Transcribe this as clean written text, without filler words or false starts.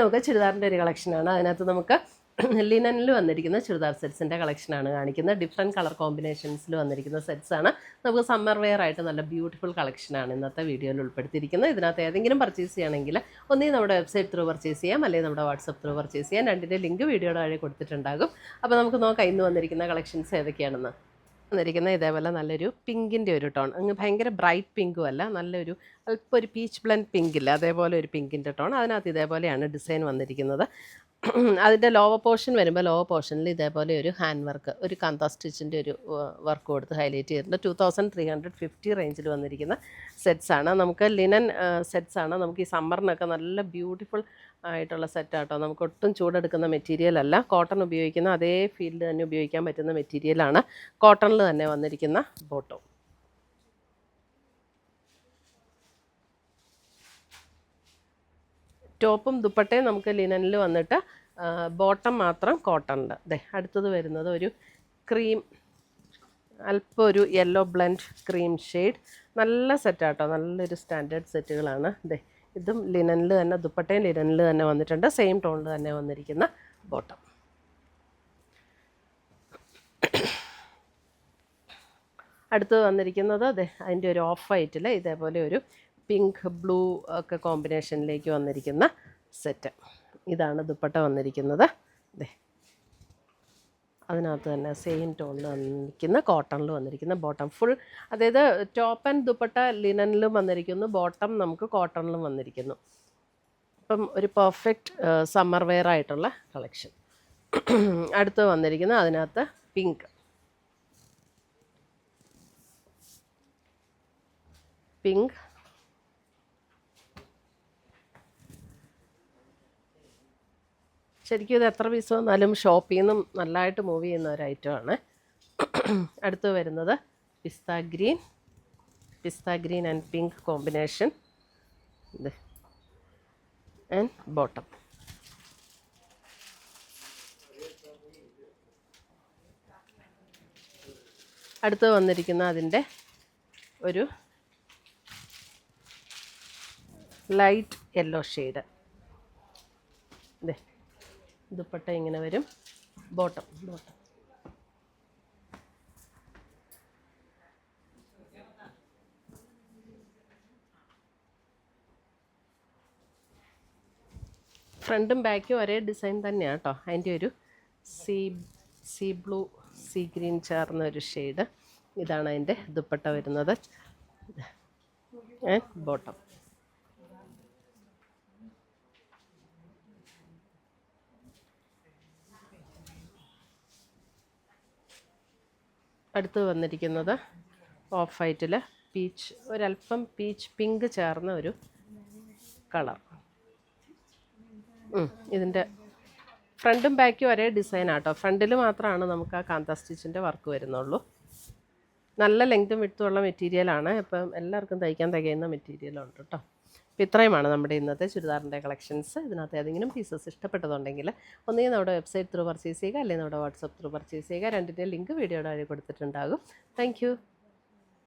നമുക്ക് ചുരിദാറിൻ്റെ ഒരു കളക്ഷനാണ്. അതിനകത്ത് നമുക്ക് ലിനനിൽ വന്നിരിക്കുന്ന ചുരിദാർ സെറ്റ്സിൻ്റെ കളക്ഷനാണ് കാണിക്കുന്നത്. ഡിഫറെൻറ്റ് കളർ കോമ്പിനേഷൻസിൽ വന്നിരിക്കുന്ന സെറ്റ്സാണ്. നമുക്ക് സമ്മർ വെയർ ആയിട്ട് നല്ല ബ്യൂട്ടിഫുൾ കളക്ഷനാണ് ഇന്നത്തെ വീഡിയോയിൽ ഉൾപ്പെടുത്തിയിരിക്കുന്നത്. ഇതിനകത്ത് ഏതെങ്കിലും പർച്ചേസ് ചെയ്യണമെങ്കിൽ ഒന്നീ നമ്മുടെ വെബ്സൈറ്റ് ത്രൂ പർച്ചേസ് ചെയ്യാം, അല്ലെങ്കിൽ നമ്മുടെ വാട്സപ്പ് ത്രൂ പർച്ചേസ് ചെയ്യാം. രണ്ടിൻ്റെ ലിങ്ക് വീഡിയോയുടെ താഴെ കൊടുത്തിട്ടുണ്ടാകും. അപ്പോൾ നമുക്ക് നോക്കാം ഇന്ന് വന്നിരിക്കുന്ന കളക്ഷൻസ് ഏതൊക്കെയാണെന്ന്. വന്നിരിക്കുന്നത് ഇതേപോലെ നല്ലൊരു പിങ്കിൻ്റെ ഒരു ടോൺ, അങ്ങ് ഭയങ്കര ബ്രൈറ്റ് പിങ്കും അല്ല, നല്ലൊരു അല്പം ഒരു പീച്ച് ബ്ലെൻഡ് പിങ്കില്ല, അതേപോലെ ഒരു പിങ്കിൻ്റെ ടോൺ. അതിനകത്ത് ഇതേപോലെയാണ് ഡിസൈൻ വന്നിരിക്കുന്നത്. അതിൻ്റെ ലോവർ പോർഷൻ വരുമ്പോൾ ലോവർ പോർഷനിൽ ഇതേപോലെ ഒരു ഹാൻഡ് വർക്ക്, ഒരു കാന്ത സ്റ്റിച്ചിൻ്റെ ഒരു വർക്ക് കൊടുത്ത് ഹൈലൈറ്റ് ചെയ്തിട്ടുണ്ട്. 2350 റേഞ്ചിൽ വന്നിരിക്കുന്ന സെറ്റ്സാണ്. നമുക്ക് ലിനൻ സെറ്റ്സാണ്. നമുക്ക് ഈ സമ്മറിനൊക്കെ നല്ല ബ്യൂട്ടിഫുൾ ആയിട്ടുള്ള സെറ്റാട്ടോ. നമുക്ക് ഒട്ടും ചൂടെടുക്കുന്ന മെറ്റീരിയൽ അല്ല, കോട്ടൺ ഉപയോഗിക്കുന്ന അതേ ഫീൽഡ് തന്നെ ഉപയോഗിക്കാൻ പറ്റുന്ന മെറ്റീരിയലാണ്. കോട്ടണിൽ തന്നെ വന്നിരിക്കുന്ന ബോട്ടം. ടോപ്പും ദുപ്പട്ടയും നമുക്ക് ലിനനിൽ വന്നിട്ട് ബോട്ടം മാത്രം കോട്ടണിൽ. അടുത്തത് വരുന്നത് ഒരു ക്രീം, അല്പം ഒരു യെല്ലോ ബ്ലെൻഡ് ക്രീം ഷെയ്ഡ്. നല്ല സെറ്റാട്ടോ, നല്ലൊരു സ്റ്റാൻഡേർഡ് സെറ്റുകളാണ്. ഇതും ലിനനിൽ തന്നെ, ദുപ്പട്ടയും ലിനനിൽ തന്നെ വന്നിട്ടുണ്ട്. സെയിം ടോണിൽ തന്നെ വന്നിരിക്കുന്ന ബോട്ടം. അടുത്തത് വന്നിരിക്കുന്നത് അതിൻ്റെ ഒരു ഓഫ് വൈറ്റിൽ ഇതേപോലെ ഒരു പിങ്ക് ബ്ലൂ ഒക്കെ കോമ്പിനേഷനിലേക്ക് വന്നിരിക്കുന്ന സെറ്റ്. ഇതാണ് ദുപ്പട്ട വന്നിരിക്കുന്നത്. അതിനകത്ത് തന്നെ സെയിം ടോണിൽ വന്നിരിക്കുന്ന കോട്ടണിൽ വന്നിരിക്കുന്ന ബോട്ടം ഫുൾ, അതായത് ടോപ്പ് ആൻഡ് ദുപ്പട്ട ലിനനിലും വന്നിരിക്കുന്നു, ബോട്ടം നമുക്ക് കോട്ടണിലും വന്നിരിക്കുന്നു. അപ്പം ഒരു പെർഫെക്റ്റ് സമ്മർ വെയർ ആയിട്ടുള്ള കളക്ഷൻ. അടുത്ത് വന്നിരിക്കുന്നത് അതിനകത്ത് പിങ്ക് ശരിക്കും ഇത് എത്ര പീസ് വന്നാലും ഷോപ്പിൽ നിന്നും നല്ലതായിട്ട് മൂവ് ചെയ്യുന്ന ഒരു ഐറ്റമാണ്. അടുത്ത് വരുന്നത് pista green and pink combination and bottom. അടുത്ത് വന്നിരിക്കുന്ന അതിൻ്റെ ഒരു ലൈറ്റ് യെല്ലോ ഷെയ്ഡ്. ദുപ്പട്ട ഇങ്ങനെ വരും, ബോട്ടം. ഫ്രണ്ടും ബാക്കും ഒരേ ഡിസൈൻ തന്നെയാണ് കേട്ടോ. അതിൻ്റെ ഒരു സീ ബ്ലൂ സീ ഗ്രീൻ ചേർന്ന ഒരു ഷെയ്ഡ്. ഇതാണ് അതിൻ്റെ ദുപ്പട്ട വരുന്നത് ആൻഡ് ബോട്ടം. അടുത്ത് വന്നിരിക്കുന്നത് ഓഫ് വൈറ്റിൽ പീച്ച്, ഒരല്പം പീച്ച് പിങ്ക് ചേർന്ന ഒരു കളർ. ഇതിൻ്റെ ഫ്രണ്ടും ബാക്കും ഒരേ ഡിസൈനാട്ടോ. ഫ്രണ്ടിൽ മാത്രമാണ് നമുക്ക് ആ കാന്ത സ്റ്റിച്ചിൻ്റെ വർക്ക് വരുന്നുള്ളൂ. നല്ല ലെങ്ത്തും വിഡ്ത്തുമുള്ള മെറ്റീരിയലാണ്. ഇപ്പം എല്ലാവർക്കും തയ്ക്കാൻ തികയുന്ന മെറ്റീരിയലുണ്ട് കേട്ടോ. അപ്പോൾ ഇത്രയുമാണ് നമ്മുടെ ഇന്നത്തെ ചുരിദാറിൻ്റെ കളക്ഷൻസ്. ഇതിനകത്ത് ഏതെങ്കിലും പീസസ് ഇഷ്ടപ്പെട്ടതുണ്ടെങ്കിൽ ഒന്നുകിൽ നമ്മുടെ വെബ്സൈറ്റ് ത്രൂ പർച്ചേസ് ചെയ്യുക, അല്ലെങ്കിൽ നമ്മുടെ വാട്സപ്പ് ത്രൂ പർച്ചേസ് ചെയ്യുക. രണ്ടിൻ്റെ ലിങ്ക് വീഡിയോയുടെ വഴി കൊടുത്തിട്ടുണ്ടാകും. താങ്ക്